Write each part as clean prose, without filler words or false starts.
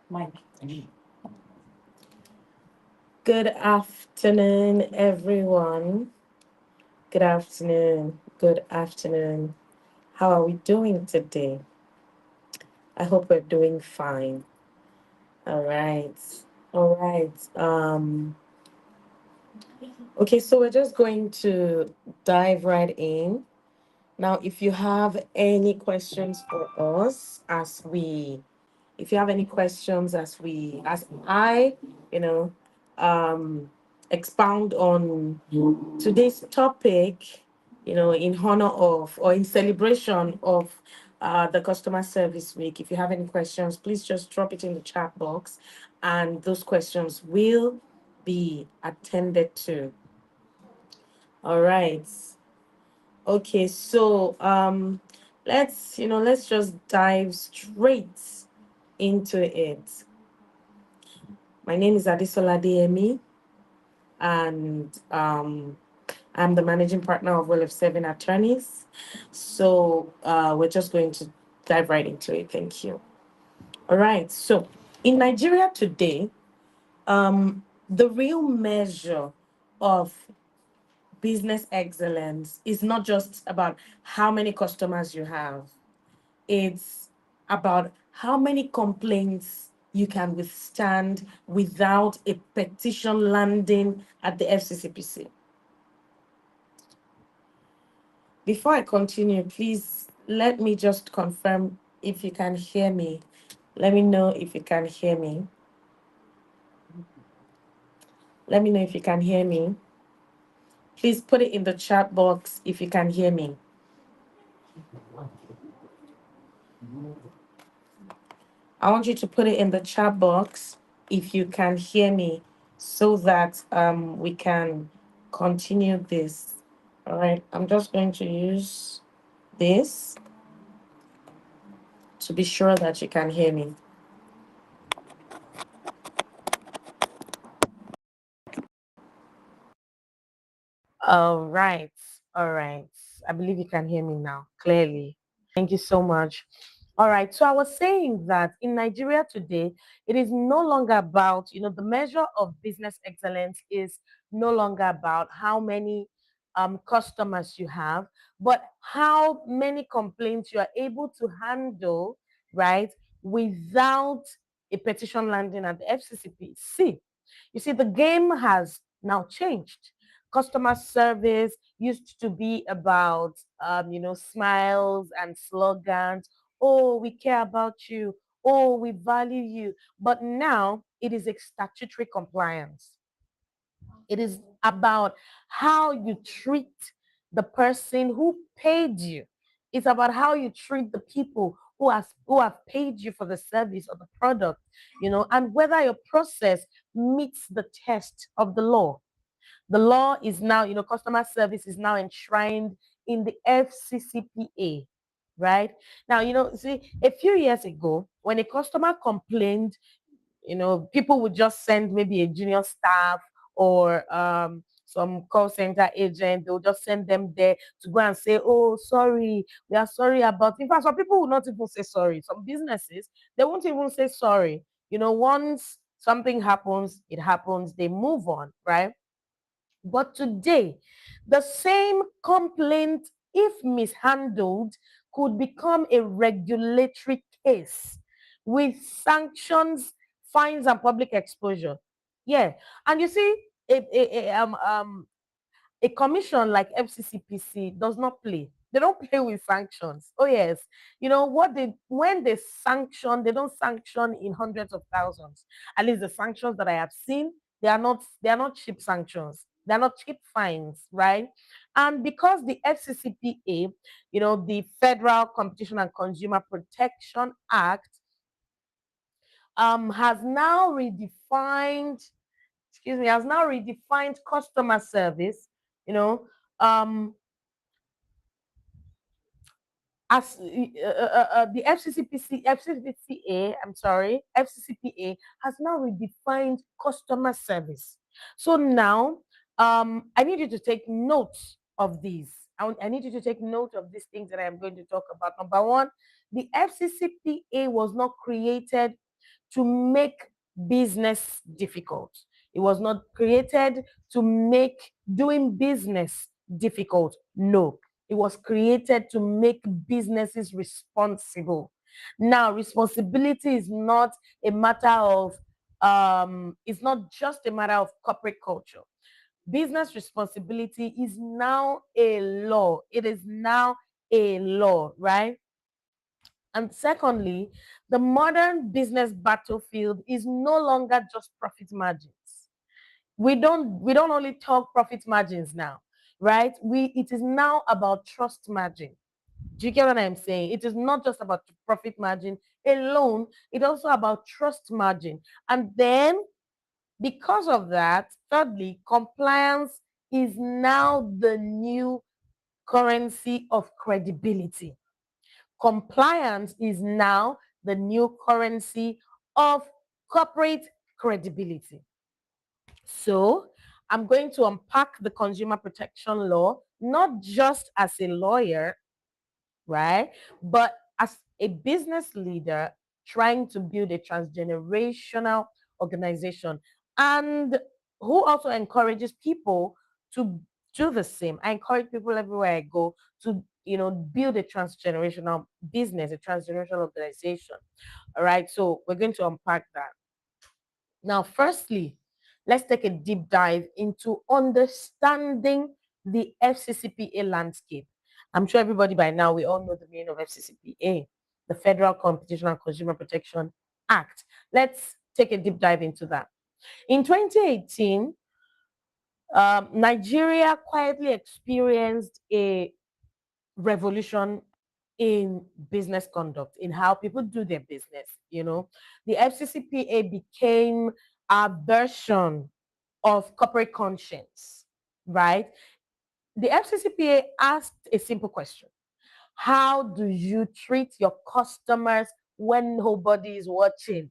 Mike. Good afternoon, everyone. Good afternoon. Good afternoon. How are we doing today? I hope we're doing fine. All right. All right. Okay, so we're just going to dive right in. Now, if you have any questions for us if you have any questions as I, you know, um, expound on today's topic, in honor of or in celebration of the Customer Service Week. If you have any questions, please just drop it in the chat box, and those questions will be attended to. All right. Okay, so let's just dive straight into it. My name is Adisola Deyemi, and I'm the managing partner of Well of Seven Attorneys. So we're just going to dive right into it. Thank you. All right. So in Nigeria today, the real measure of business excellence is not just about how many customers you have. It's about how many complaints you can withstand without a petition landing at the FCCPC. Before I continue, please let me just confirm if you can hear me. Let me know if you can hear me. Let me know if you can hear me. Please put it in the chat box if you can hear me. I want you to put it in the chat box if you can hear me so that we can continue this. All right, I'm just going to use this to be sure that you can hear me. All right. All right. I believe you can hear me now clearly. Thank you so much. All right. So I was saying that in Nigeria today, it is no longer about, the measure of business excellence is no longer about how many customers you have, but how many complaints you are able to handle, right, without a petition landing at the FCCPC. You see, the game has now changed. Customer service used to be about, smiles and slogans. Oh, we care about you. Oh, we value you. But now it is a statutory compliance. It is about how you treat the person who paid you. It's about how you treat the people who have paid you for the service or the product, and whether your process meets the test of the law. The law is now, customer service is now enshrined in the FCCPA, right? Now, see, a few years ago, when a customer complained, people would just send maybe a junior staff or some call center agent. They'll just send them there to go and say, oh, sorry, we are sorry about. In fact, some people will not even say sorry. Some businesses, they won't even say sorry. Once something happens, it happens, they move on, right? But today, the same complaint, if mishandled, could become a regulatory case with sanctions, fines, and public exposure. Yeah. And you see, a commission like FCCPC does not play. They don't play with sanctions. Oh yes, when they sanction, they don't sanction in hundreds of thousands. At least the sanctions that I have seen, they are not cheap sanctions. They're not cheap fines, right? And because the FCCPA, the Federal Competition and Consumer Protection Act, has now redefined, customer service, you know, um, as the FCCPA has now redefined customer service. So now, I need you to take note of these. I need you to take note of these things that I am going to talk about. Number one, the FCCPA was not created to make business difficult. It was not created to make doing business difficult. No, it was created to make businesses responsible. Now, responsibility is not a matter of it's not just a matter of corporate culture. Business responsibility is now a law. It is now a law, right? And secondly, the modern business battlefield is no longer just profit margins. We don't only talk profit margins now, right? It is now about trust margin. Do you get what I'm saying? It is not just about profit margin alone, it's also about trust margin. And then because of that, thirdly, compliance is now the new currency of credibility. Compliance is now the new currency of corporate credibility. So I'm going to unpack the consumer protection law, not just as a lawyer, right? But as a business leader trying to build a transgenerational organization and who also encourages people to do the same. I encourage people everywhere I go to, build a transgenerational business, a transgenerational organization. All right. So we're going to unpack that. Now, firstly, let's take a deep dive into understanding the FCCPA landscape. I'm sure everybody by now, we all know the meaning of FCCPA, the Federal Competition and Consumer Protection Act. Let's take a deep dive into that. In 2018, Nigeria quietly experienced a revolution in business conduct, in how people do their business. The FCCPA became a version of corporate conscience, right? The FCCPA asked a simple question: how do you treat your customers when nobody is watching?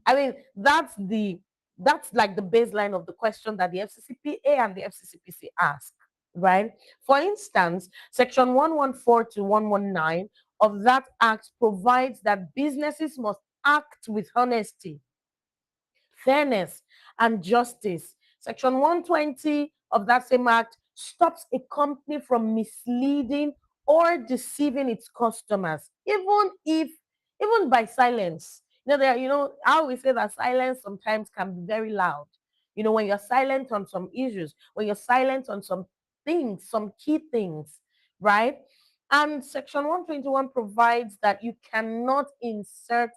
I mean, that's like the baseline of the question that the FCCPA and the FCCPC ask, right? For instance, Section 114 to 119 of that act provides that businesses must act with honesty, fairness, and justice. Section 120 of that same act stops a company from misleading or deceiving its customers, even by silence. I always say that silence sometimes can be very loud. When you're silent on some issues, when you're silent on some things, some key things, right? And Section 121 provides that you cannot insert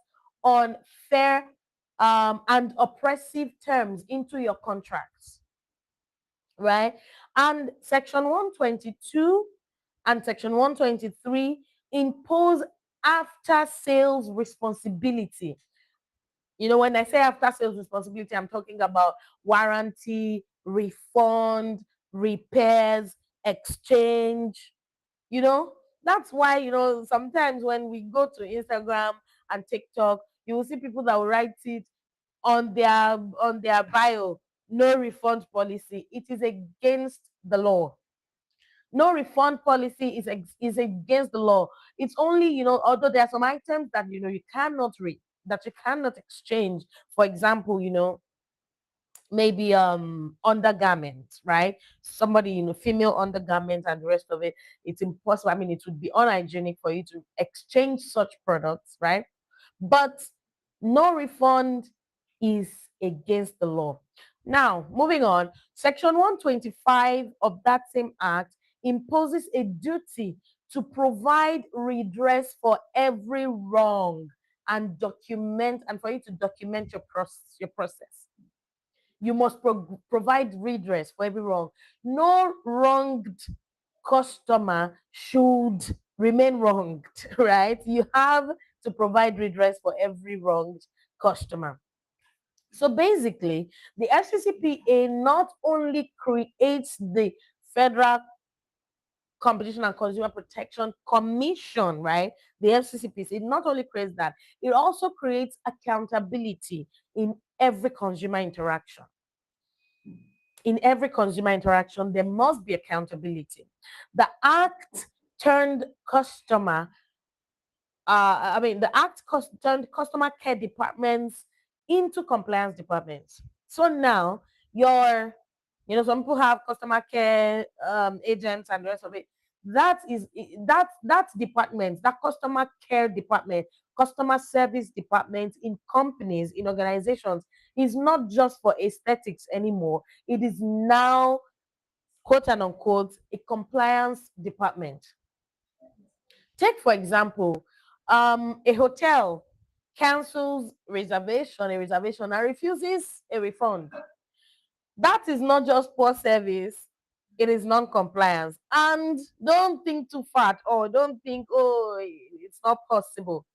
unfair and oppressive terms into your contracts, right? And Section 122 and Section 123 impose after sales responsibility. When I say after sales responsibility, I'm talking about warranty, refund, repairs, exchange. You know, that's why, sometimes when we go to Instagram and TikTok, you will see people that will write it on their bio, no refund policy. It is against the law. No refund policy is against the law. It's only, although there are some items that you cannot that you cannot exchange. For example, maybe undergarments, right? Somebody, female undergarments and the rest of it. It's impossible. I mean, it would be unhygienic for you to exchange such products, right? But no refund is against the law. Now, moving on, Section 125 of that same act imposes a duty to provide redress for every wrong and for you to document your process. You must provide redress for every wrong. No wronged customer should remain wronged, right? You have to provide redress for every wronged customer. So basically, the FCCPA not only creates the Federal Competition and Consumer Protection Commission, right? The FCCPC, it not only creates that, it also creates accountability in every consumer interaction. In every consumer interaction, there must be accountability. The act turned customer I mean, the act turned customer care departments into compliance departments. So now your, some people have customer care agents and the rest of it. That is that department, that customer care department, customer service department in companies, in organizations, is not just for aesthetics anymore. It is now, quote and unquote, a compliance department. Take, for example, a hotel cancels a reservation, and refuses a refund. That is not just poor service, it is non-compliance. And don't think too fat, or don't think, oh, it's not possible.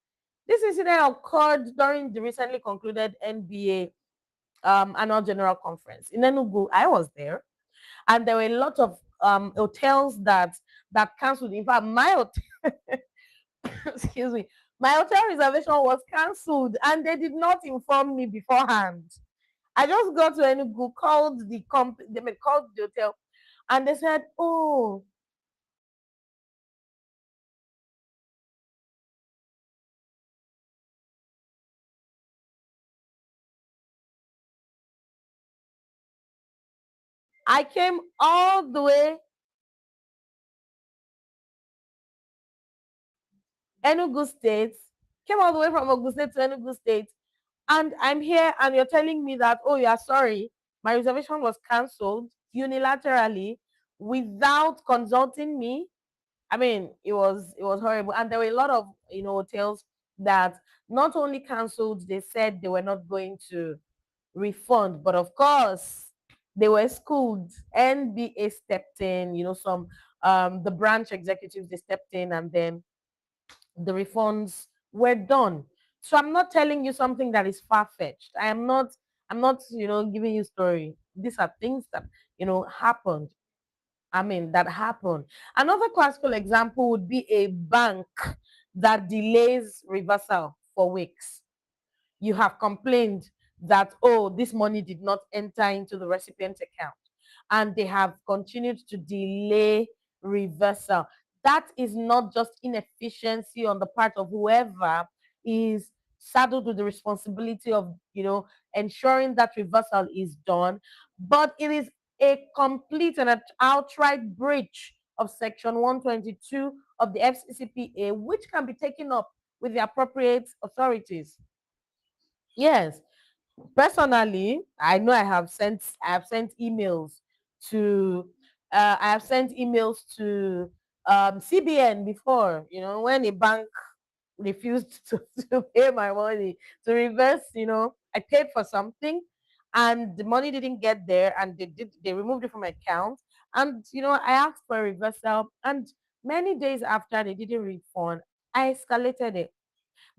This incident occurred during the recently concluded NBA annual general conference in Enugu. I was there, and there were a lot of hotels that cancelled. In fact, my hotel, excuse me, my hotel reservation was cancelled, and they did not inform me beforehand. I just got to Enugu, called they called the hotel, and they said, "Oh, I came all the way Enugu State, came all the way from Ogun State to Enugu State, and I'm here, and you're telling me that, oh, yeah, sorry, my reservation was cancelled unilaterally without consulting me." I mean, it was horrible, and there were a lot of hotels that not only cancelled, they said they were not going to refund, but of course they were schooled. NBA stepped in, some the branch executives, they stepped in, and then the refunds were done. So I'm not telling you something that is far fetched. I'm not giving you story. These are things that happened. I mean, that happened. Another classical example would be a bank that delays reversal for weeks. You have complained that, oh, this money did not enter into the recipient's account, and they have continued to delay reversal. That is not just inefficiency on the part of whoever is saddled with the responsibility of ensuring that reversal is done, but it is a complete and an outright breach of section 122 of the FCCPA, which can be taken up with the appropriate authorities. Yes, personally, I know I have sent emails to CBN before, when a bank refused to pay my money, to reverse, I paid for something, and the money didn't get there, and they removed it from my account. And I asked for a reversal, and many days after they didn't refund. I escalated it,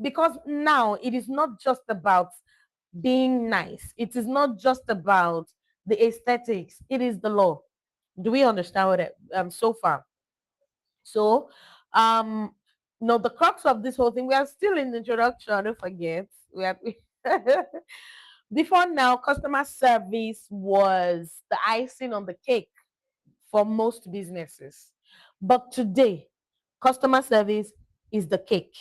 because now it is not just about being nice. It is not just about the aesthetics. It is the law. Do we understand what so far? So, um, no, the crux of this whole thing. We are still in the introduction. Don't forget. We are. Before now, customer service was the icing on the cake for most businesses, but today, customer service is the cake.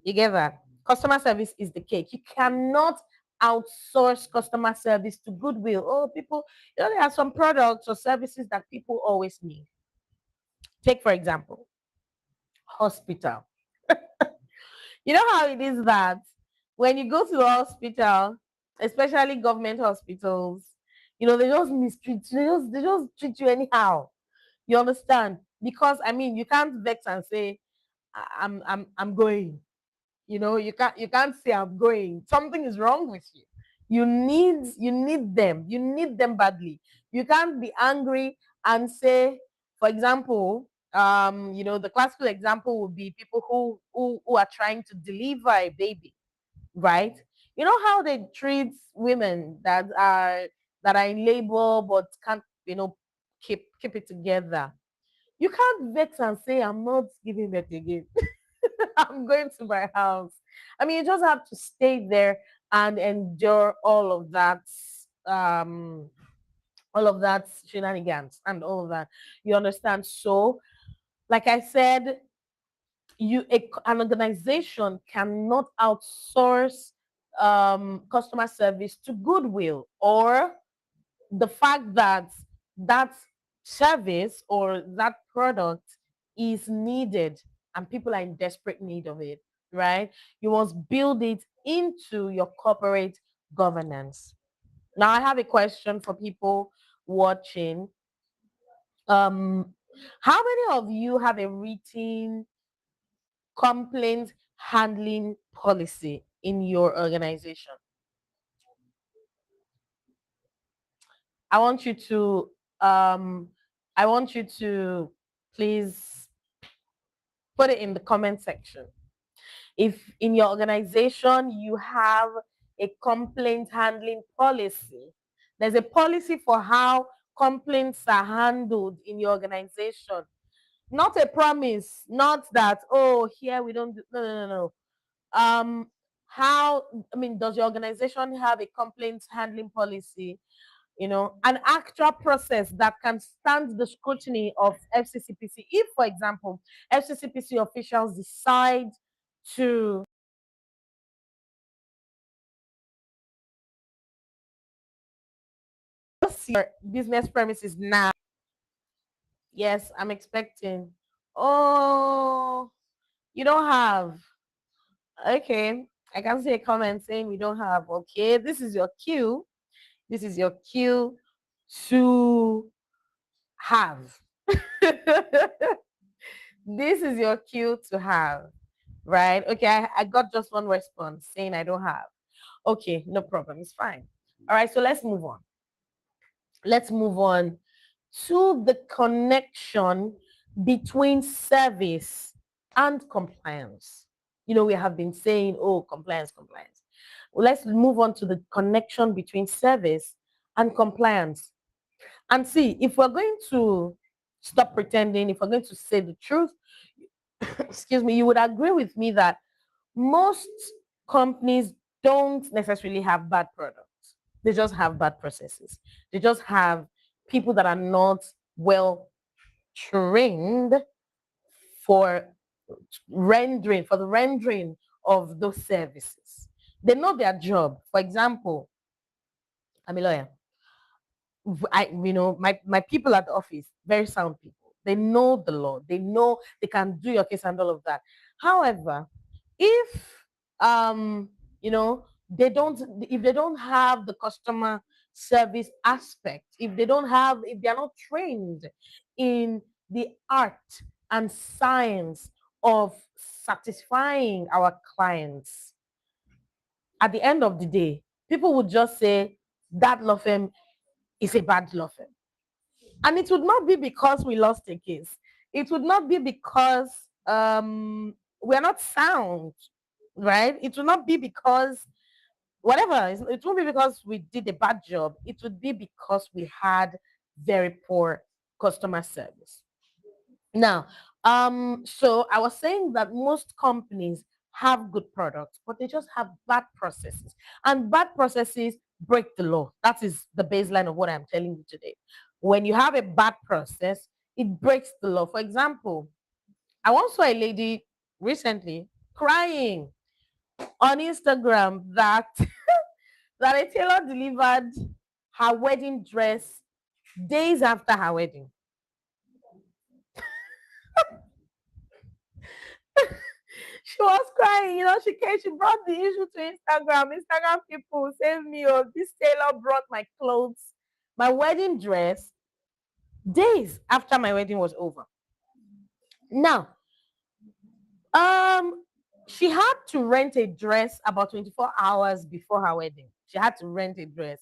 You get that? Customer service is the cake. You cannot outsource customer service to goodwill. Oh, people, there are some products or services that people always need. Take, for example, hospital. You know how it is that when you go to the hospital, especially government hospitals, they just mistreat you. They just treat you anyhow. You understand? Because I mean, you can't vex and say, I'm going. You can't say I'm going. Something is wrong with you. You need them badly. You can't be angry and say, for example, the classical example would be people who are trying to deliver a baby, right? You know how they treat women that are in labor but can't keep it together. You can't vex and say, I'm not giving birth again. I'm going to my house. I mean, you just have to stay there and endure um, all of that shenanigans and all of that. You understand? So, like I said, an organization cannot outsource customer service to goodwill, or the fact that that service or that product is needed and people are in desperate need of it, right? You must build it into your corporate governance. Now, I have a question for people watching. Um, how many of you have a written complaint handling policy in your organization? I want you to um I want you to please put it in the comment section. If in your organization you have a complaint handling policy, there's a policy for how complaints are handled in your organization. Not a promise, not that, oh, here we don't do, no, no, no, no. How, I mean, does your organization have a complaint handling policy? An actual process that can stand the scrutiny of FCCPC. If, for example, FCCPC officials decide to your business premises now, yes, I'm expecting. Oh, you don't have. Okay, I can see a comment saying we don't have. Okay, this is your cue. This is your cue to have. This is your cue to have, right? Okay, I got just one response saying I don't have. Okay, no problem. It's fine. All right, so let's move on. Let's move on to the connection between service and compliance. We have been saying, oh, compliance, compliance. Well, let's move on to the connection between service and compliance. And see, if we're going to stop pretending, if we're going to say the truth, excuse me, you would agree with me that most companies don't necessarily have bad products. They just have bad processes. They just have people that are not well trained for for the rendering of those services. They know their job. For example, I'm a lawyer. My people at the office, very sound people. They know the law. They know they can do your case and all of that. However, if um, you know, if they don't have the customer service aspect, if they're not trained in the art and science of satisfying our clients, at the end of the day, people would just say that law firm is a bad law firm. And it would not be because we lost a case. It would not be because we're not sound, right? It would not be because whatever. It won't be because we did a bad job. It would be because we had very poor customer service. Now, so I was saying that most companies have good products, but they just have bad processes. And bad processes break the law. That is the baseline of what I'm telling you today. When you have a bad process, it breaks the law. For example, I once saw a lady recently crying on Instagram that that a tailor delivered her wedding dress days after her wedding. She was crying, she brought the issue to Instagram. Instagram people save me, oh, this tailor brought my clothes, my wedding dress, days after my wedding was over. Now, um, she had to rent a dress about 24 hours before her wedding. She had to rent a dress.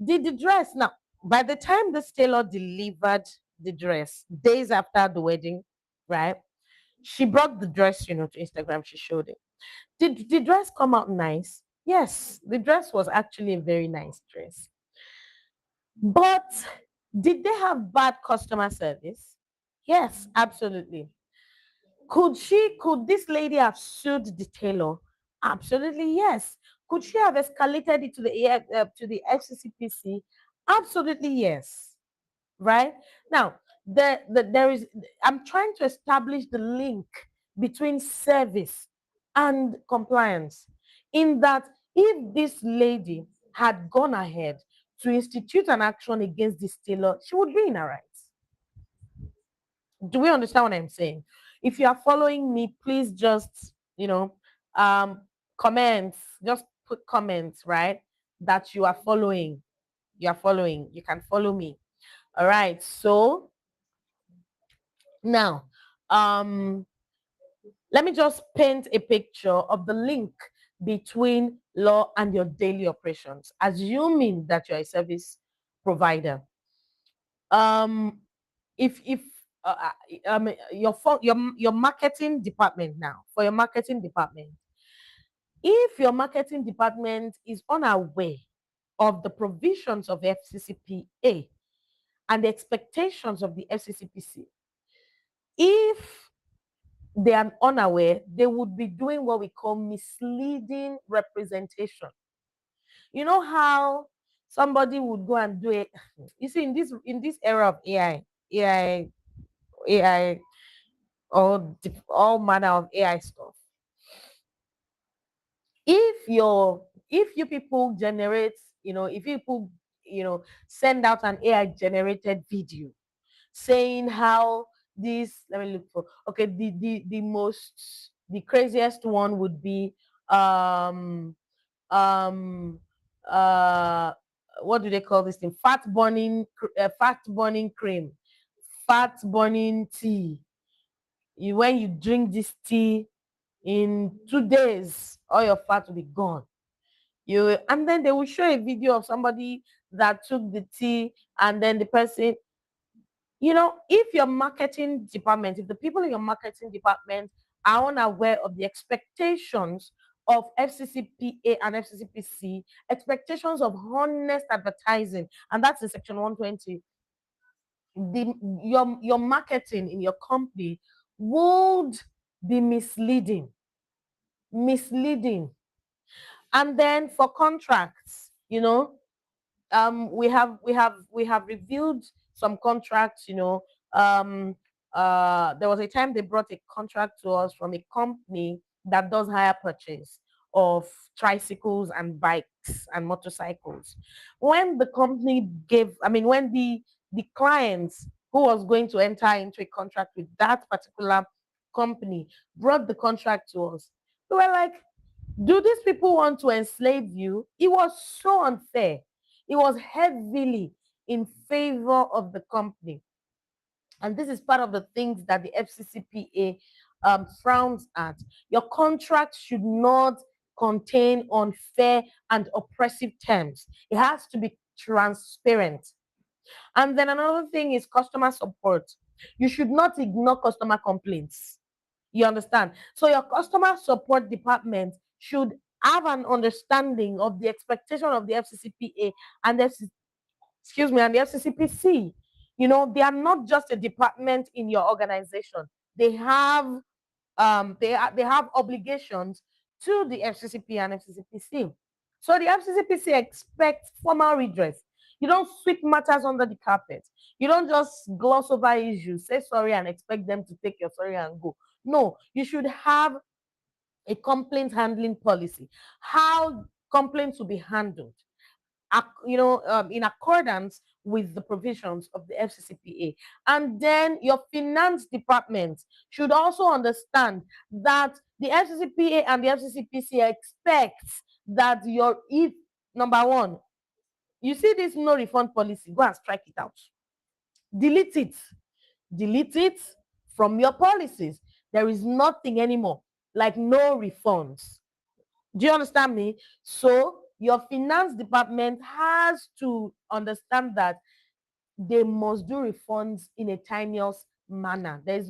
Did the dress now, by the time this tailor delivered the dress days after the wedding, right? She brought the dress, to Instagram. She showed it. Did the dress come out nice? Yes, the dress was actually a very nice dress. But did they have bad customer service? Yes, absolutely. Could this lady have sued the tailor? Absolutely, yes. Could she have escalated it to the FCCPC? Absolutely, yes. Right now, there is. I'm trying to establish the link between service and compliance. In that, if this lady had gone ahead to institute an action against this tailor, she would be in her rights. Do we understand what I'm saying? If you are following me, please just, um, comments, just put comments, right? That you are following. You are following. You can follow me. All right. So now, let me just paint a picture of the link between law and your daily operations, assuming that you're a service provider. Um, if your marketing department now, for your marketing department, if your marketing department is unaware of the provisions of FCCPA and the expectations of the FCCPC, if they are unaware, they would be doing what we call misleading representation. You know how somebody would go and do it? You see, in this era of AI, all manner of AI stuff. If you people generate, if you send out an AI generated video saying how this, let me look for, okay, the craziest one would be um um uh what do they call this thing, fat burning cream, fat burning tea. When you drink this tea, in 2 days all your fat will be gone. And then they will show a video of somebody that took the tea, and then the person, if your marketing department, if the people in your marketing department are unaware of the expectations of FCCPA and FCCPC, expectations of honest advertising, and that's in section 120, your marketing in your company would be misleading. And then for contracts, we have reviewed some contracts. There was a time they brought a contract to us from a company that does hire purchase of tricycles and bikes and motorcycles. When the company when the client who was going to enter into a contract with that particular company brought the contract to us, we were like, do these people want to enslave you? It was so unfair. It was heavily in favor of the company. And this is part of the things that the FCCPA frowns at. Your contract should not contain unfair and oppressive terms. It has to be transparent. And then another thing is customer support. You should not ignore customer complaints. You understand? So your customer support department should have an understanding of the expectation of the FCCPA and and the FCCPC. They are not just a department in your organization. They have they have obligations to the FCCP and FCCPC. So the FCCPC expects formal redress. You don't sweep matters under the carpet. You don't just gloss over issues, say sorry, and expect them to take your sorry and go. No, you should have a complaint handling policy. How complaints will be handled, in accordance with the provisions of the FCCPA. And then your finance department should also understand that the FCCPA and the FCCPC expects that if number one, you see this no refund policy, go and strike it out. Delete it. Delete it from your policies. There is nothing anymore like no refunds. Do you understand me? So your finance department has to understand that they must do refunds in a timeous manner. They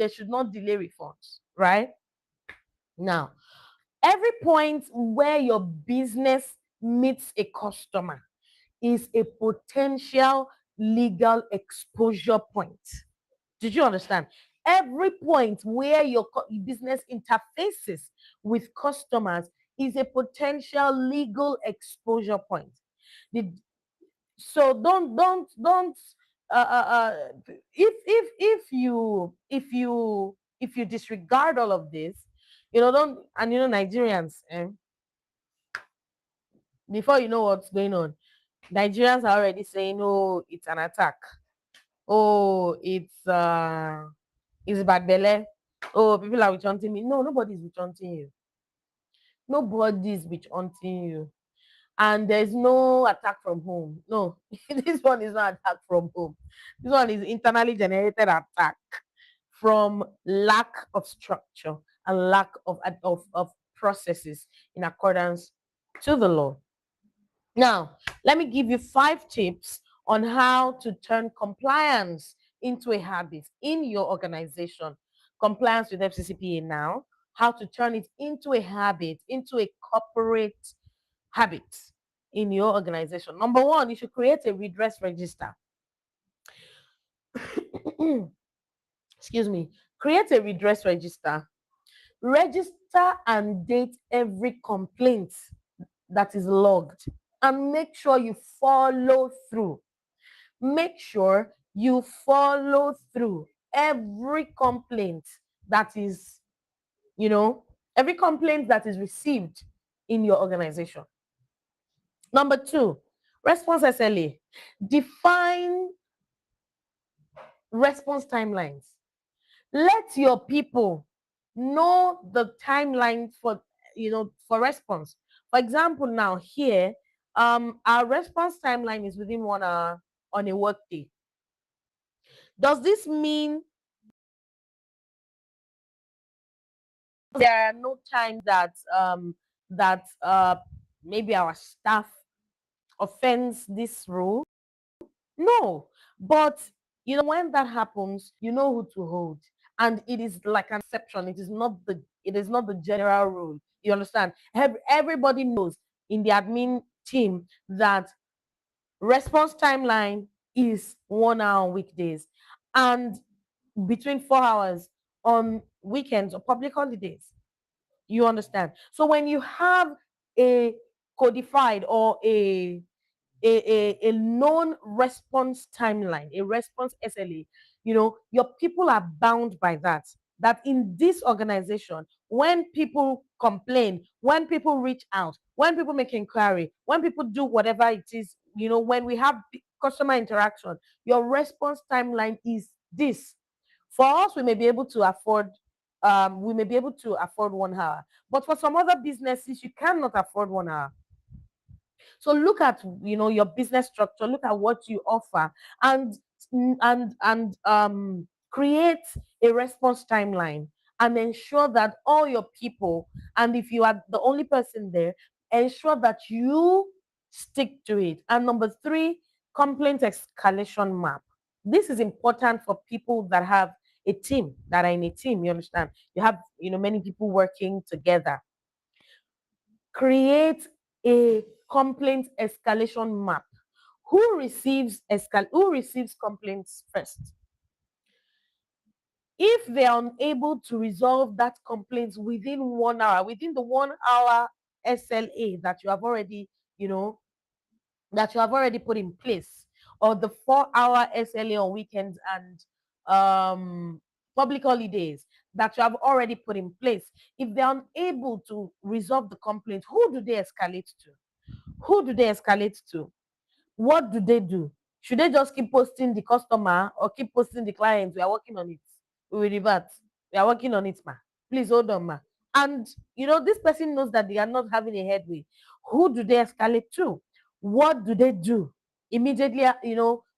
should not delay refunds, right? Now, every point where your business meets a customer is a potential legal exposure point. Did you understand? Every point where your business interfaces with customers is a potential legal exposure point. The, so don't uh, uh, uh, if you if you disregard all of this, don't, and Nigerians, before you know what's going on, Nigerians are already saying, oh, it's an attack. Oh, it's bad belly. Oh, people are witch hunting me. No, nobody's witch hunting you. Nobody's witch hunting you. And there's no attack from home. No, this one is not attack from home. This one is internally generated attack from lack of structure and lack of processes in accordance to the law. Now, let me give you 5 tips on how to turn compliance into a habit in your organization. Compliance with FCCPA now, how to turn it into a habit, into a corporate habit in your organization. Number 1, you should create a redress register. Excuse me. Create a redress register. Register and date every complaint that is logged and make sure you follow through. Make sure you follow through every complaint that is, every complaint that is received in your organization. Number 2, response SLA. Define response timelines. Let your people know the timeline for response. For example, now here, our response timeline is within 1 hour on a work day. Does this mean there are no times that maybe our staff offends this rule? No, but when that happens, you know who to hold, and it is like an exception. It is not the general rule. You understand? Everybody knows in the admin team that response timeline is 1 hour on weekdays and between 4 hours on weekends or public holidays. You understand? So when you have a codified or a known response timeline, a response SLA, your people are bound by that. That in this organization, when people complain, when people reach out, when people make inquiry, when people do whatever it is, when we have customer interaction, your response timeline is this. For us, we may be able to afford 1 hour, but for some other businesses, you cannot afford 1 hour. So look at your business structure, look at what you offer, and create a response timeline and ensure that all your people, and if you are the only person there, ensure that you stick to it. And number 3, complaint escalation map. This is important for people that have a team, that are in a team. You understand? You have many people working together. Create a complaint escalation map. Who receives complaints first? If they are unable to resolve that complaint within 1 hour, within the 1 hour SLA that you have already, put in place, or the 4-hour SLA on weekends and public holidays that you have already put in place, if they're unable to resolve the complaint, who do they escalate to? Who do they escalate to? What do they do? Should they just keep posting the customer or keep posting the client? We are working on it. We will revert. We are working on it, ma. Please hold on, ma. And this person knows that they are not having a headway. Who do they escalate to? What do they do? Immediately,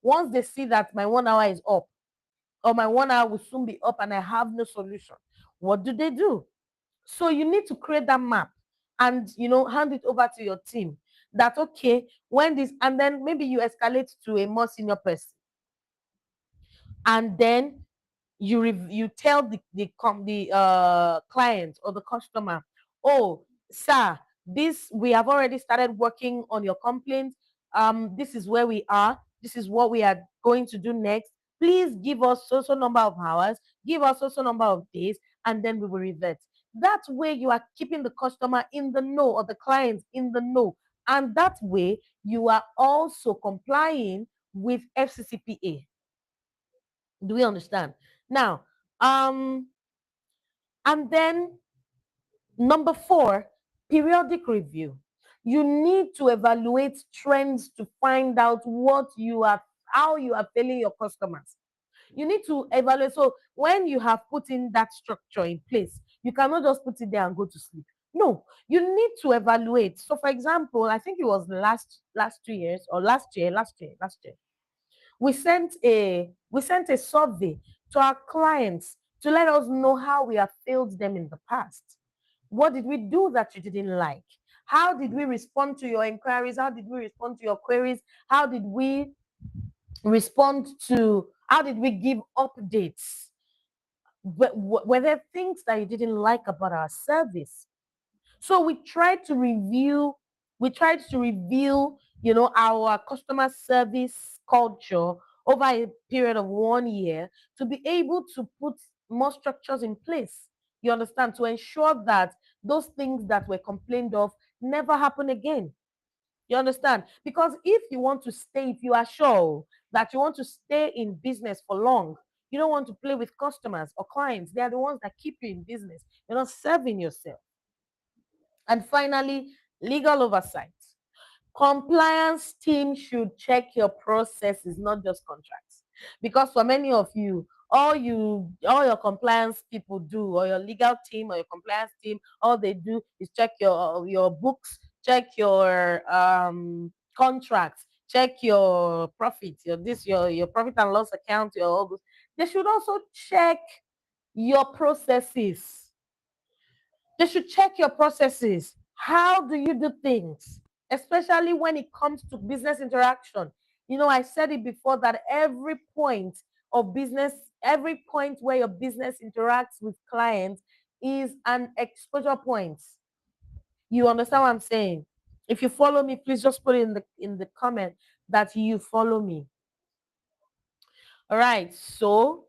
once they see that my 1 hour is up, or my 1 hour will soon be up and I have no solution, what do they do? So you need to create that map and hand it over to your team. That okay, when this, and then maybe you escalate to a more senior person, and then you tell the client or the customer, oh, sir, this, we have already started working on your complaint. This is where we are. This is what we are going to do next. Please give us so number of hours, give us so number of days, and then we will revert. That way you are keeping the customer in the know, or the client in the know. And that way you are also complying with FCCPA. Do we understand? Now, And then number four, periodic review. You need to evaluate trends to find out how you are failing your customers. You need to evaluate. So when you have put in that structure in place, you cannot just put it there and go to sleep. No, you need to evaluate. So for example, I think it was last 2 years or last year, we sent a survey to our clients to let us know how we have failed them in the past. What did we do that you didn't like? How did we respond to your inquiries? How did we respond to your queries? How did we how did we give updates? Were there things that you didn't like about our service? So we tried to review our customer service culture over a period of 1 year to be able to put more structures in place. You understand? To ensure that those things that were complained of never happen again. You understand? Because if you are sure that you want to stay in business for long, you don't want to play with customers or clients. They are the ones that keep you in business. You're not serving yourself. And finally, legal oversight. Compliance team should check your processes, not just contracts. Because for many of you, all your compliance people do, or your legal team or your compliance team, all they do is check your books, check your contracts, check your profits, your profit and loss account, your all those. They should also check your processes. They should check your processes. How do you do things? Especially when it comes to business interaction. I said it before that every point where your business interacts with clients is an exposure point. You understand what I'm saying? If you follow me, please just put it in the comment that you follow me. All right. So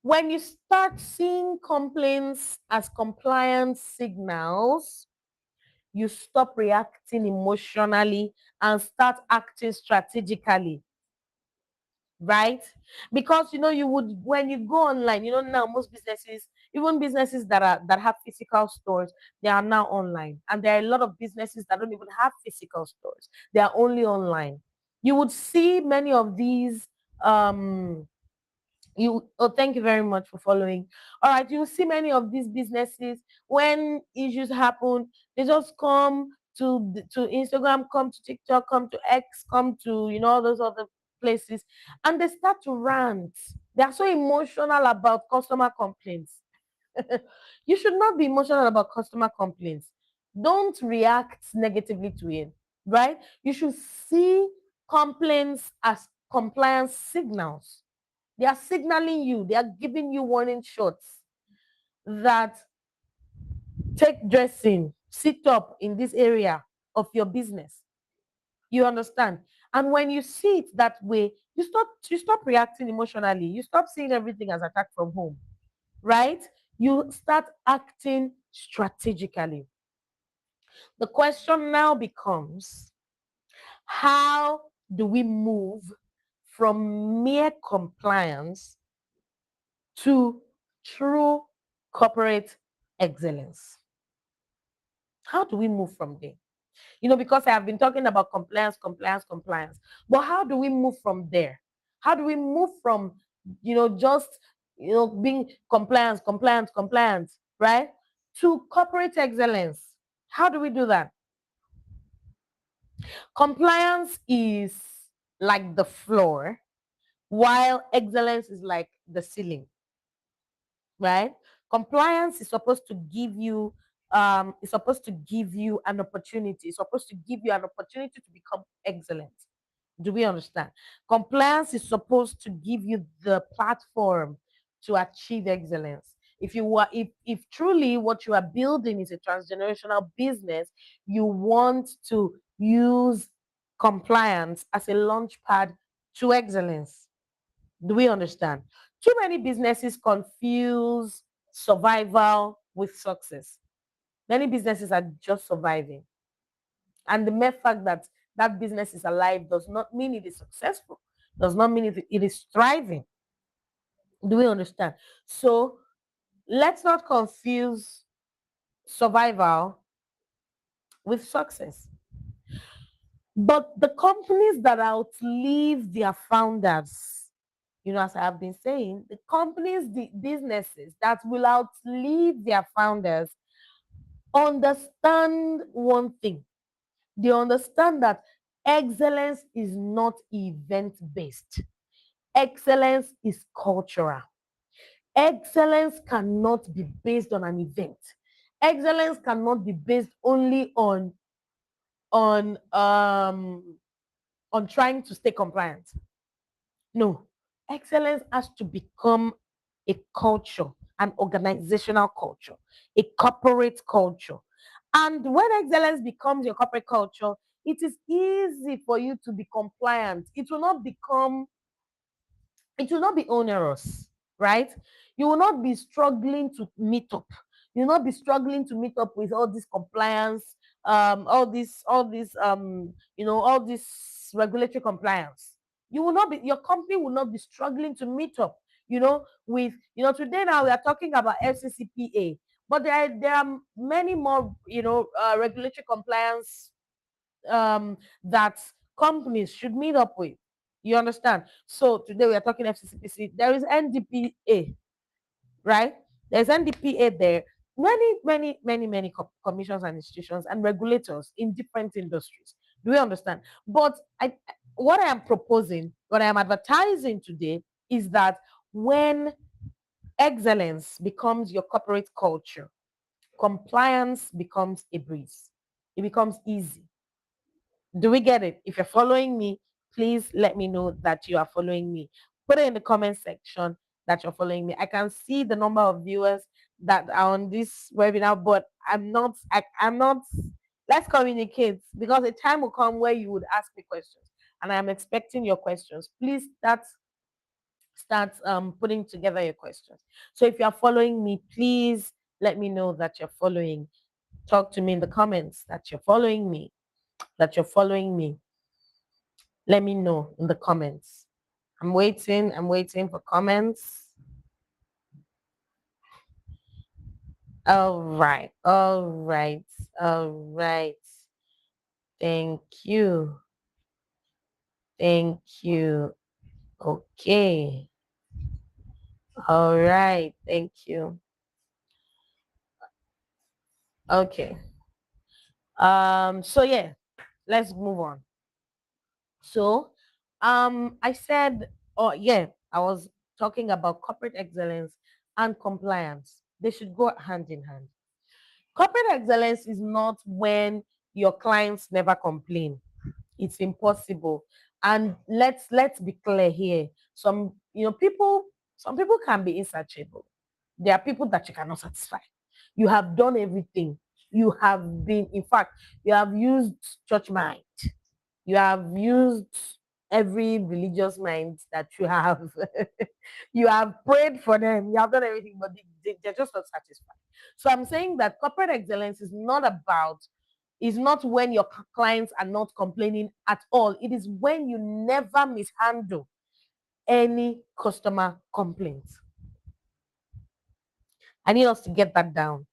when you start seeing complaints as compliance signals, you stop reacting emotionally and start acting strategically, right? Because you would when you go online, now most businesses, even businesses that have physical stores, they are now online. And there are a lot of businesses that don't even have physical stores. They are only online. You would see many of these thank you very much for following. All right, you see many of these businesses, when issues happen, they just come to Instagram, come to TikTok, come to X, come to all those other places, and they start to rant. They are so emotional about customer complaints. You should not be emotional about customer complaints. Don't react negatively to it, right? You should see complaints as compliance signals. They are signaling you, they are giving you warning shots that take dressing, sit up in this area of your business. You understand? And when you see it that way, you stop reacting emotionally. You stop seeing everything as attack from home, right? You start acting strategically. The question now becomes, how do we move from mere compliance to true corporate excellence? How do we move from there? Because I have been talking about compliance, compliance, compliance. But how do we move from there? How do we move from, just, being compliance, compliance, compliance, right? To corporate excellence? How do we do that? Compliance is like the floor, while excellence is like the ceiling, right? Compliance is supposed to give you an opportunity. It's supposed to give you an opportunity to become excellent. Do we understand? Compliance is supposed to give you the platform to achieve excellence. If truly what you are building is a transgenerational business, you want to use compliance as a launch pad to excellence. Do we understand? Too many businesses confuse survival with success. Many businesses are just surviving. And the mere fact that that business is alive does not mean it is successful, does not mean it is thriving. Do we understand? So let's not confuse survival with success. But the companies that outlive their founders, as I have been saying, the companies, the businesses that will outlive their founders understand one thing. They understand that excellence is not event based, excellence is cultural. Excellence cannot be based on an event. Excellence cannot be based only on on trying to stay compliant. No, excellence has to become a culture, an organizational culture, a corporate culture. And when excellence becomes your corporate culture, it is easy for you to be compliant. It will not be onerous, right? You will not be struggling to meet up. You will not be struggling to meet up with all this compliance, all this regulatory compliance. Your company will not be struggling to meet up, today now we are talking about FCCPA, but there are many more, regulatory compliance that companies should meet up with. You understand? So today we are talking FCCPC. There is NDPA, right? There's NDPA there. Many commissions and institutions and regulators in different industries. Do we understand? But what I am proposing, what I am advertising today is that when excellence becomes your corporate culture, compliance becomes a breeze. It becomes easy. Do we get it? If you're following me, please let me know that you are following me. Put it in the comment section that you're following me. I can see the number of viewers that are on this webinar, but I'm not. Let's communicate, because a time will come where you would ask me questions, and I am expecting your questions. Please start putting together your questions. So if you are following me, please let me know that you're following. Talk to me in the comments that you're following me. That you're following me. Let me know in the comments. I'm waiting for comments. All right. Thank you. Okay. All right. Thank you. Okay. So yeah, let's move on. So I said, oh yeah, I was talking about corporate excellence and compliance. They should go hand in hand. Corporate excellence is not when your clients never complain. It's impossible. And let's be clear here. Some people can be insatiable. There are people that you cannot satisfy. You have done everything. You have been, in fact, you have used church mind. You have used every religious mind that you have. You have prayed for them. You have done everything, but they're just not satisfied. So I'm saying that corporate excellence is not when your clients are not complaining at all. It is when you never mishandle any customer complaints. I need us to get that down.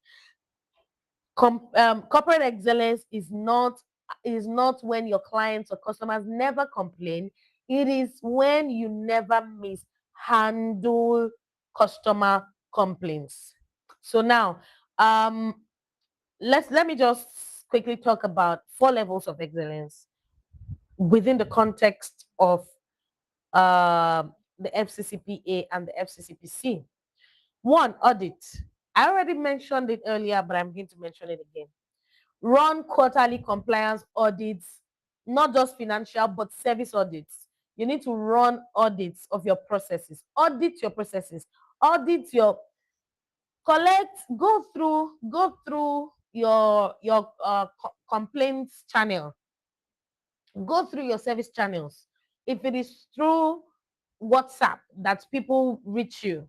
Corporate excellence is not when your clients or customers never complain. It is when you never mishandle customer complaints. So now, let me just quickly talk about 4 levels of excellence within the context of the FCCPA and the FCCPC. One, audit. I already mentioned it earlier, but I'm going to mention it again. Run quarterly compliance audits, not just financial, but service audits. You need to run audits of your processes. Audit your processes. Audit your go through your complaints channel. Go through your service channels. If it is through WhatsApp that people reach you,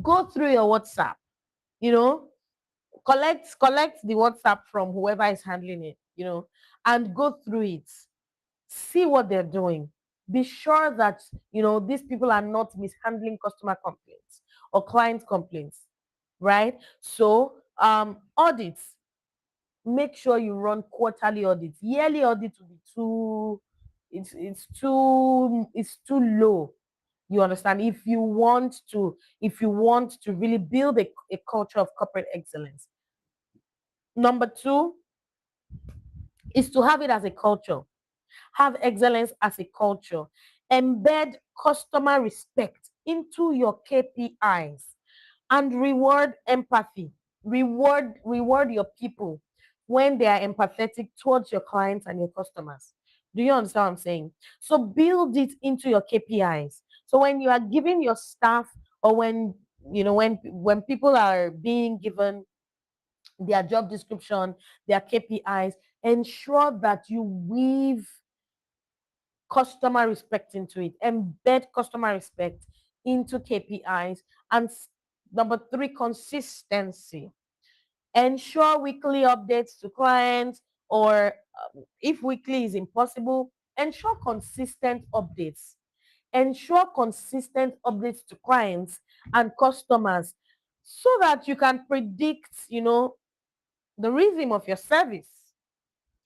go through your WhatsApp. You know, collect the WhatsApp from whoever is handling it, and go through it. See what they're doing. Be sure that these people are not mishandling customer complaints or client complaints. right? So audits, make sure you run quarterly audits. Yearly audits will be too, it's too low. You understand? If you want to really build a culture of corporate excellence. Number two is to have it as a culture. Have excellence as a culture. Embed customer respect into your KPIs and reward empathy. Reward your people when they are empathetic towards your clients and your customers. Do you understand what I'm saying? So build it into your KPIs. So when you are giving your staff, or when people are being given their job description, their KPIs, ensure that you weave customer respect into it, embed customer respect into KPIs. And number three, consistency. Ensure weekly updates to clients, or if weekly is impossible, ensure consistent updates. Ensure consistent updates to clients and customers, so that you can predict, the rhythm of your service,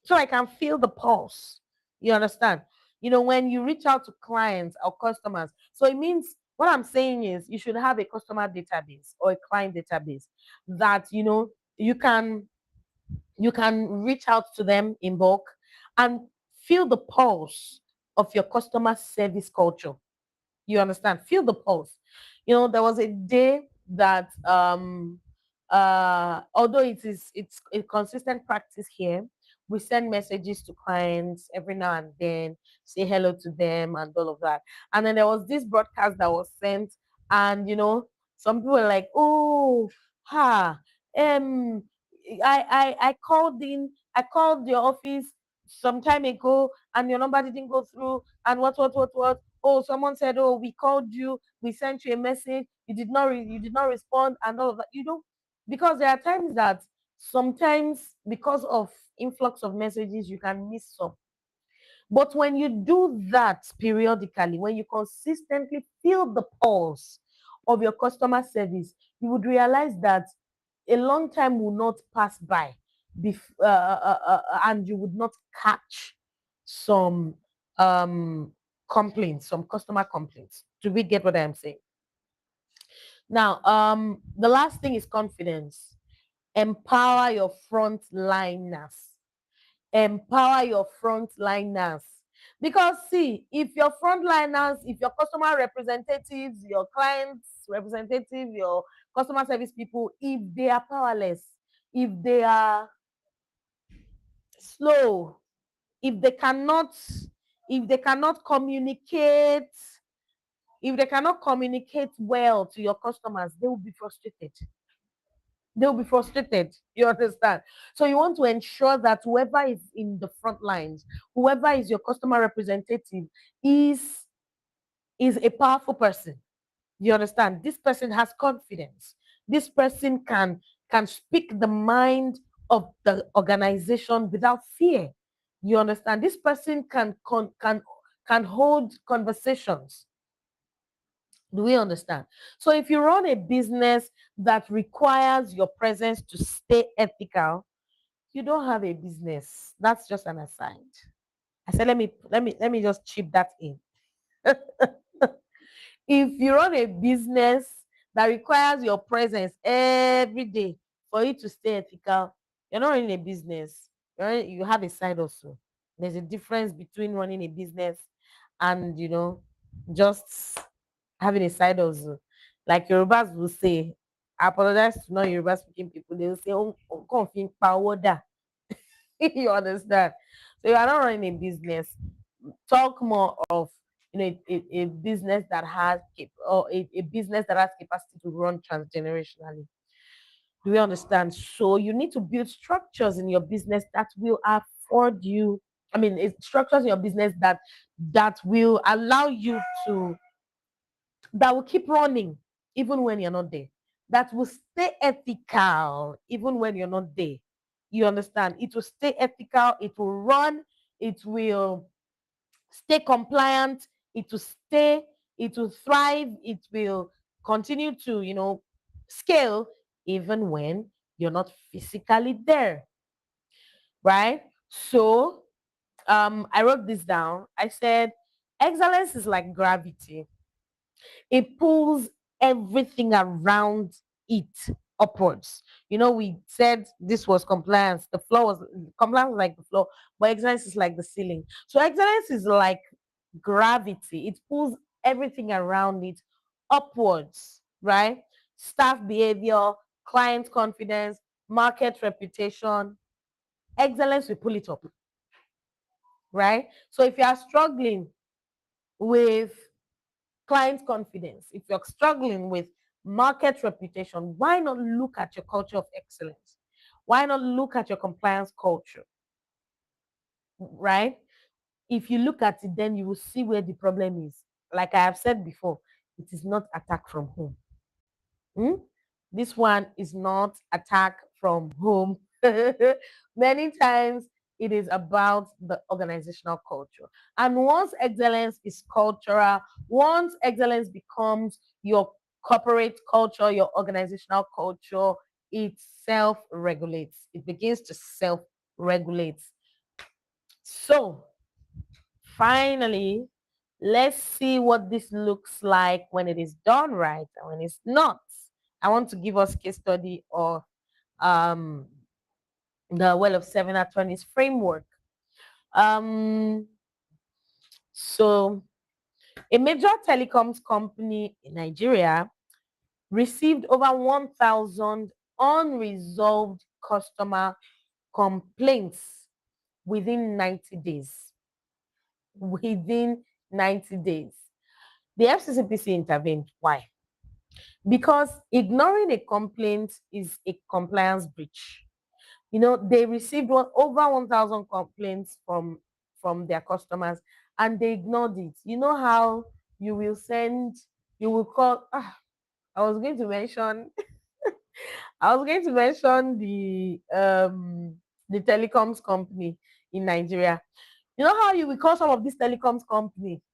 so I can feel the pulse. You understand? When you reach out to clients or customers, so it means, what I'm saying is, you should have a customer database or a client database that you can reach out to them in bulk and feel the pulse of your customer service culture. You understand? Feel the pulse. There was a day that although it's a consistent practice here, we send messages to clients every now and then, say hello to them and all of that. And then there was this broadcast that was sent, and some people were like, oh, ha, um, I called your office some time ago, and your number didn't go through, and what. Oh, someone said, oh, we called you, we sent you a message, you did not respond, and all of that. Because there are times that, sometimes, because of influx of messages, you can miss some. But when you do that periodically, when you consistently feel the pulse of your customer service, you would realize that a long time will not pass by, and you would not catch some complaints, some customer complaints. Do we get what I'm saying? Now, the last thing is confidence. Empower your frontliners. Empower your frontliners. Because, see, if your frontliners, if your customer representatives, your clients representative, your customer service people, if they are powerless, if they are slow, if they cannot if they cannot communicate if they cannot communicate well to your customers, they will be frustrated. You understand? So you want to ensure that whoever is in the front lines, whoever is your customer representative, is a powerful person. You understand? This person has confidence. This person can speak the mind of the organization without fear. You understand? This person can hold conversations. Do we understand? So if you run a business that requires your presence to stay ethical, you don't have a business. That's just an aside. I said, let me just chip that in. If you run a business that requires your presence every day for you to stay ethical, you're not running a business. You have a side also. There's a difference between running a business and just having a side also. Like Yorubas will say, I apologize to non Yoruba speaking people, they will say, oh, config power da. You understand? So you are not running a business. Talk more of a business that has or a business that has capacity to run transgenerationally. Do we understand? So you need to build structures in your business that will afford you. I mean, it's structures in your business that will allow you to that will keep running even when you're not there. That will stay ethical even when you're not there. You understand? It will stay ethical. It will run. It will stay compliant. It will stay. It will thrive. It will continue to scale even when you're not physically there, right? So I wrote this down. I said, excellence is like gravity. It pulls everything around it upwards. We said this was compliance. The floor was compliance was like the floor, but excellence is like the ceiling. So excellence is like gravity. It pulls everything around it upwards, right? Staff behavior, client confidence, market reputation. Excellence will pull it up, right? So if you are struggling with client confidence, if you're struggling with market reputation, why not look at your culture of excellence? Why not look at your compliance culture, right? If you look at it, then you will see where the problem is. Like I have said before, it is not attack from home. Hmm? This one is not attack from home. Many times it is about the organizational culture. And once excellence is cultural, once excellence becomes your corporate culture, your organizational culture, it self regulates. It begins to self regulate. So, finally, let's see what this looks like when it is done right and when it's not. I want to give us case study of um, the Well of Seven Attorneys framework. Um, so, a major telecoms company in Nigeria received over 1,000 unresolved customer complaints within 90 days. Within 90 days. The FCCPC intervened. Why? Because ignoring a complaint is a compliance breach. They received over 1,000 complaints from their customers, and they ignored it. You know how you will call. I was going to mention, I was going to mention the telecoms company in Nigeria. You know how you will call some of these telecoms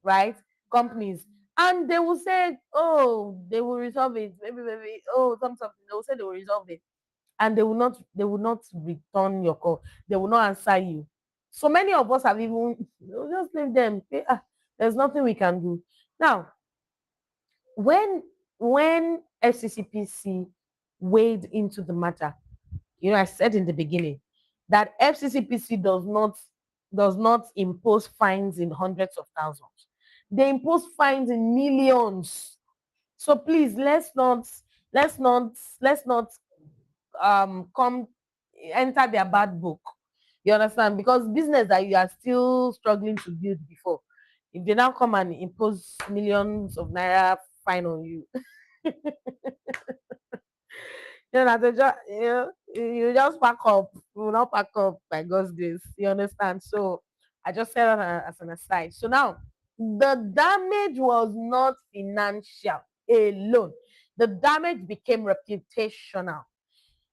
right? Companies, and they will say, "Oh, they will resolve it. Maybe, oh, something." They will say they will resolve it, and they will not return your call. They will not answer you. So many of us have even just leave them. Say, there's nothing we can do now. When FCCPC weighed into the matter, I said in the beginning that FCCPC does not impose fines in hundreds of thousands. They impose fines in millions. So please, let's not come enter their bad book. You understand? Because business that you are still struggling to build before, if they now come and impose millions of naira fine on you, you just pack up. You will not pack up by God's grace. You understand? So I just said that as an aside. So now the damage was not financial alone. The damage became reputational.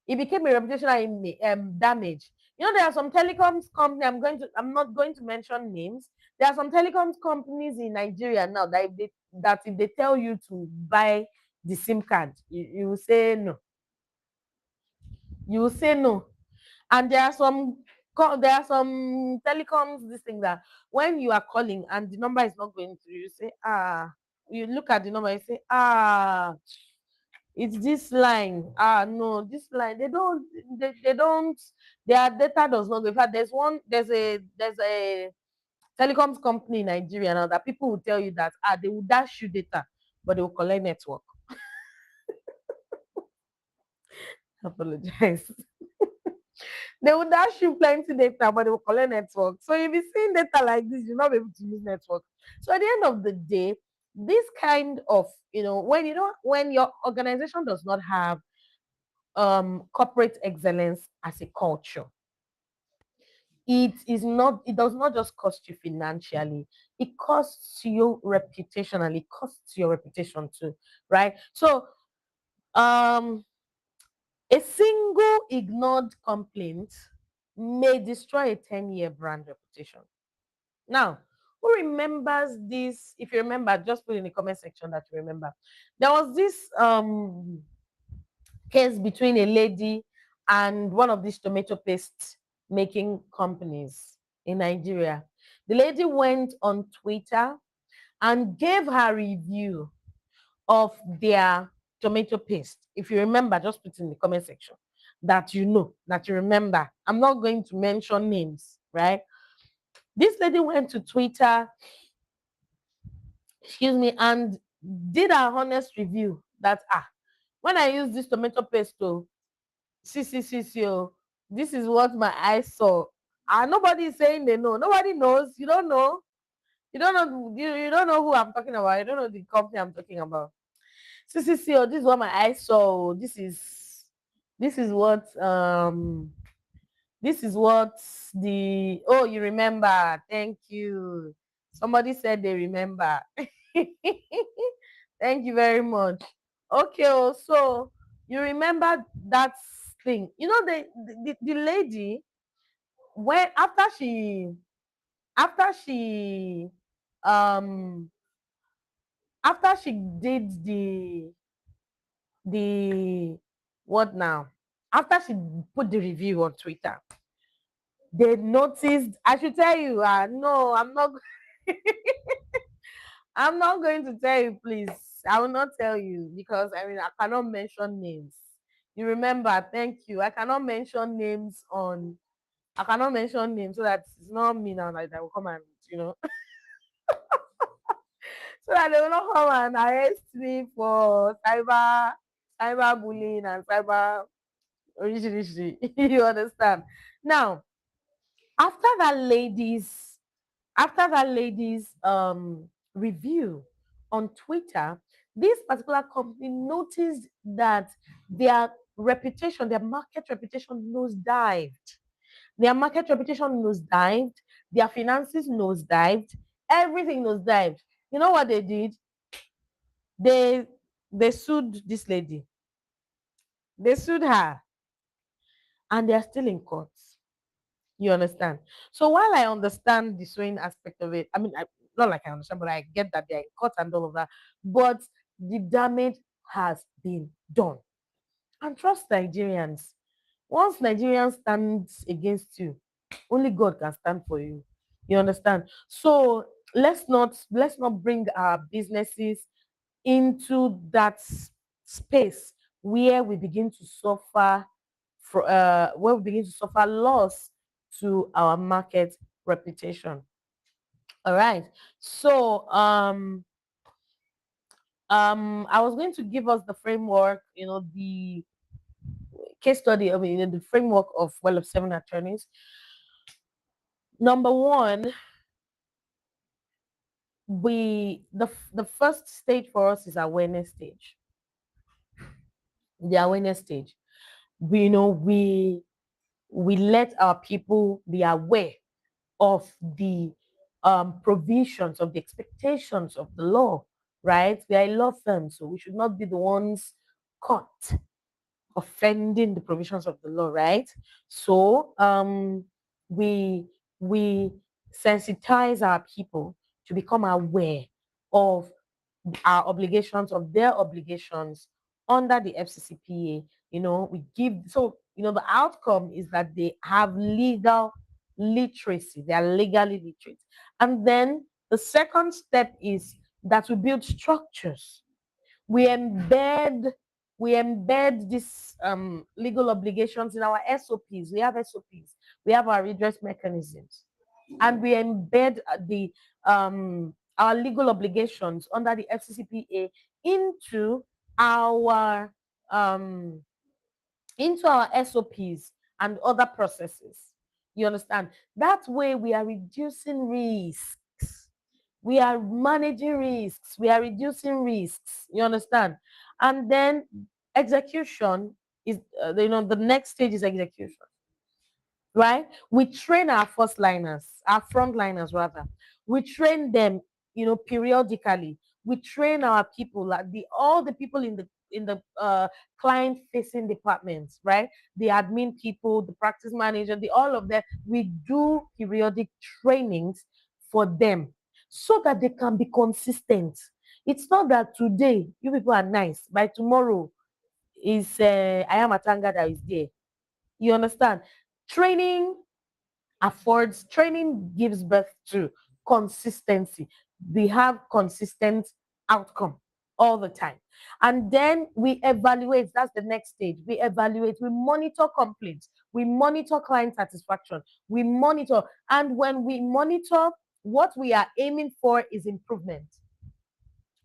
It became a reputational damage. There are some telecoms company. I'm not going to mention names. There are some telecoms companies in Nigeria now that if they tell you to buy the SIM card, you will say no. You will say no. And there are some telecoms, this thing that when you are calling and the number is not going through, you say, you look at the number, you say, it's this line. No, this line. They don't, their data does not go. In fact, there's a telecoms company in Nigeria now that people will tell you that they will dash you data, but they will collect network. Apologize. They will dash you plenty data, but they will collect network. So if you're seeing data like this, you'll not be able to use network. So at the end of the day, this kind of, when your organization does not have corporate excellence as a culture, it does not just cost you financially, it costs you reputationally, it costs your reputation too, right? So um a single ignored complaint may destroy a 10-year brand reputation. Now, who remembers this? If you remember, just put in the comment section that you remember. There was this case between a lady and one of these tomato paste making companies in Nigeria. The lady went on Twitter and gave her review of their tomato paste. If you remember, just put in the comment section that you know, that you remember. I'm not going to mention names, right? This lady went to Twitter, excuse me, and did a honest review that when I use this tomato paste, see, this is what my eyes saw. And nobody is saying they know. Nobody knows. You don't know. You don't know. You don't know who I'm talking about. You don't know the company I'm talking about. See, this is what my eyes saw. This is what this is what the you remember. Thank you. Somebody said they remember. Thank you very much. Okay, so you remember that thing. You know the lady when after she um after she did the what now? After she put the review on Twitter, they noticed. I should tell you, no, I'm not. I'm not going to tell you, please. I will not tell you because I mean I cannot mention names. You remember? Thank you. I cannot mention names on. I cannot mention names so that it's not me now that will come and so that they will not come and arrest me for cyber bullying and cyber originally. You understand? Now, after that lady's after that lady's review on Twitter, this particular company noticed that their reputation, their market reputation nosedived. Their market reputation nosedived, their finances nosedived, everything nosedived. You know what they did? They they sued this lady. They sued her, and they are still in court. You understand? So while I understand the swing aspect of it, I mean, not like I understand, but I get that they're in court and all of that. But the damage has been done. And trust Nigerians. Once Nigerians stand against you, only God can stand for you. You understand? So let's not bring our businesses into that space where we begin to suffer where we begin to suffer loss to our market reputation. All right. So I was going to give us the framework, the case study, I mean, the framework of well of seven attorneys. Number one, the first stage for us is awareness stage. The awareness stage. We let our people be aware of the provisions, of the expectations of the law, right? We are a law firm, so we should not be the ones caught offending the provisions of the law, right? So we we sensitize our people to become aware of our obligations, of their obligations under the FCCPA. We give the outcome is that they have legal literacy, they are legally literate. And then the second step is that we build structures. We embed these legal obligations in our SOPs. We have SOPs, we have our redress mechanisms, and we embed the our legal obligations under the FCCPA into our um, SOPs and other processes. You understand? That way, we are reducing risks. We are managing risks. We are reducing risks. You understand? And then execution is, the next stage is execution, right? We train our first liners, our front liners rather. We train them, periodically. We train our people, like all the people in the client facing departments, right? The admin people, the practice manager, the all of them. We do periodic trainings for them so that they can be consistent. It's not that today you people are nice, by tomorrow is I am a tanga that is there. You understand? Training training gives birth to consistency. We have consistent outcome all the time. And then we evaluate. That's the next stage. We evaluate, we monitor complaints, we monitor client satisfaction, we monitor. And when we monitor, what we are aiming for is improvement,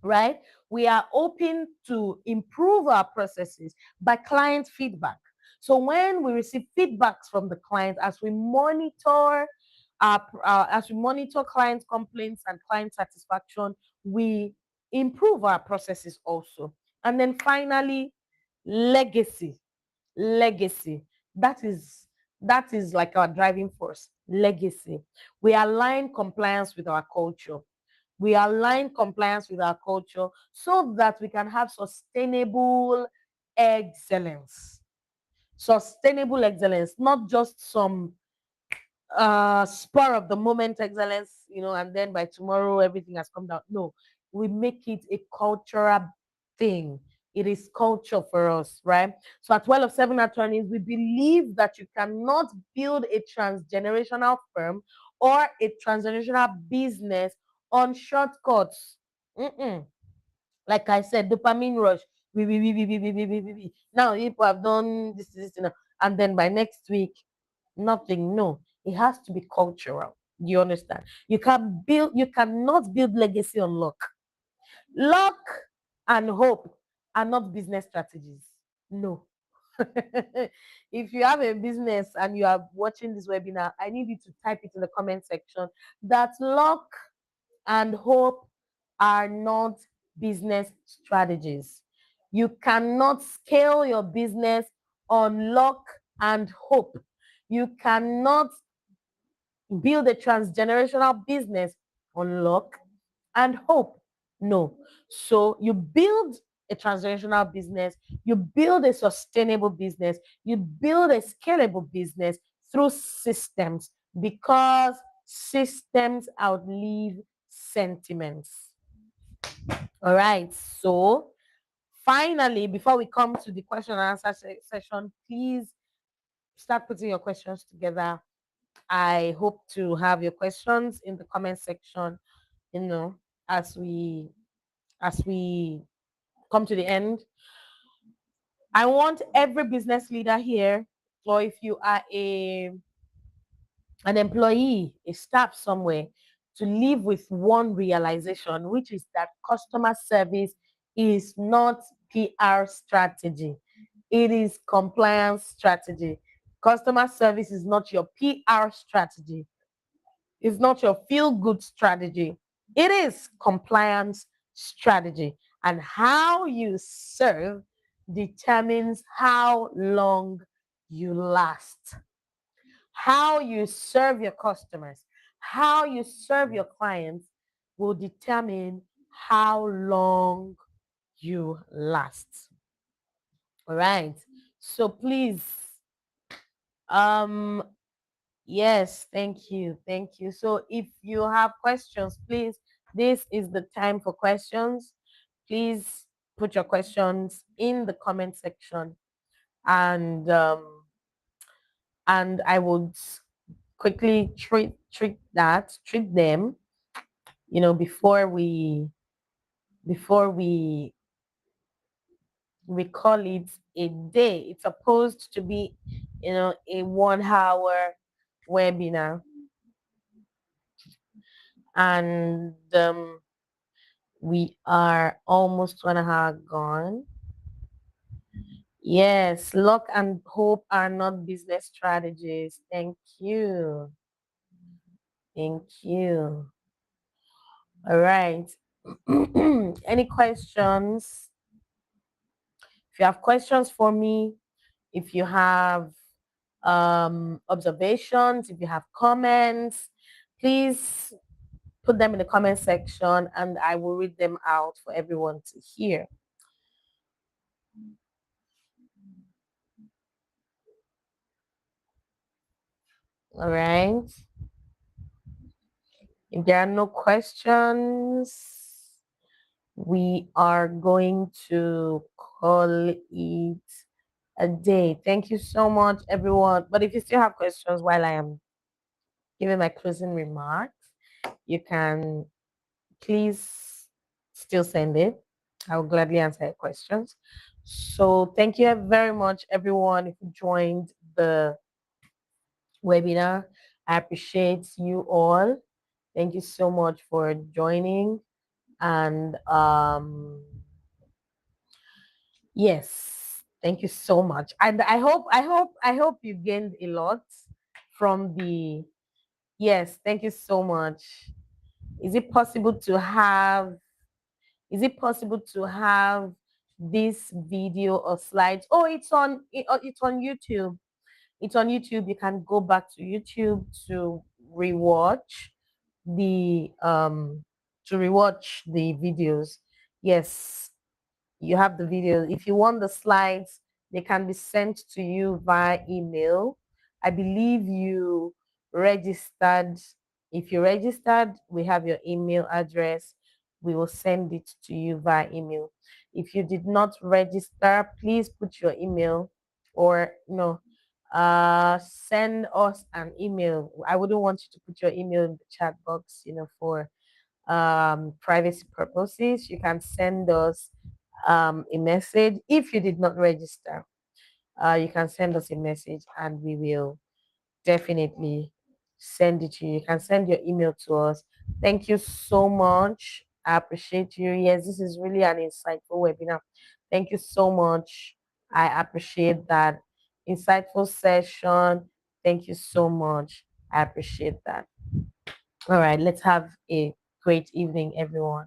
right? We are open to improve our processes by client feedback. So when we receive feedbacks from the client, as we monitor client complaints and client satisfaction, we improve our processes also. And then finally, legacy. Legacy. That is like our driving force. Legacy. We align compliance with our culture. We align compliance with our culture so that we can have sustainable excellence. Sustainable excellence, not just some spur of the moment excellence, and then by tomorrow everything has come down. No, we make it a cultural thing. It is culture for us, right? So at 12 of 7 attorneys, we believe that you cannot build a transgenerational firm or a transgenerational business on shortcuts. Mm-mm. Like I said, dopamine rush. We. Now people have done this, and then by next week, nothing. No, it has to be cultural. You understand? You cannot build legacy on luck. Luck and hope are not business strategies. No. If you have a business and you are watching this webinar, I need you to type it in the comment section that luck and hope are not business strategies. You cannot scale your business on luck and hope. You cannot build a transgenerational business on luck and hope. No. So you build a transgenerational business, you build a sustainable business, you build a scalable business through systems, because systems outlive sentiments. All right. So finally, before we come to the question and answer session, please start putting your questions together. I hope to have your questions in the comment section, you know, as we come to the end. I want every business leader here, or if you are an employee, a staff somewhere, to live with one realization, which is that customer service is not PR strategy. It is compliance strategy. Customer service is not your PR strategy. It's not your feel good strategy. It is compliance strategy. And how you serve determines how long you last. How you serve your customers, how you serve your clients will determine how long you last. All right. So please, um, yes, thank you. Thank you. So if you have questions, please, this is the time for questions. Please put your questions in the comment section, and I would quickly treat them, before we call it a day. It's supposed to be, a 1 hour webinar, and we are almost 1 hour gone. Yes, luck and hope are not business strategies. Thank you. Thank you. All right. Any questions? If you have questions for me, if you have observations, if you have comments, please put them in the comment section and I will read them out for everyone to hear. All right. If there are no questions, we are going to call it a day. Thank you so much, everyone. But if you still have questions while I am giving my closing remarks, you can please still send it. I will gladly answer your questions. So thank you very much, everyone, who joined the webinar. I appreciate you all. Thank you so much for joining. And yes, thank you so much. And I hope you gained a lot from the yes, thank you so much. Is it possible to have is it possible to have this video or slides? Oh, it's on YouTube. It's on YouTube. You can go back to YouTube to rewatch the videos. Yes, you have the video. If you want the slides, they can be sent to you via email. I believe you registered. If you registered, we have your email address. We will send it to you via email. If you did not register, please put your email or send us an email. I wouldn't want you to put your email in the chat box, for privacy purposes. You can send us a message. If you did not register, you can send us a message and we will definitely send it to you. You can send your email to us. Thank you so much. I appreciate you. Yes, this is really an insightful webinar. Thank you so much. I appreciate that insightful session. Thank you so much. I appreciate that. All right, let's have a great evening, everyone.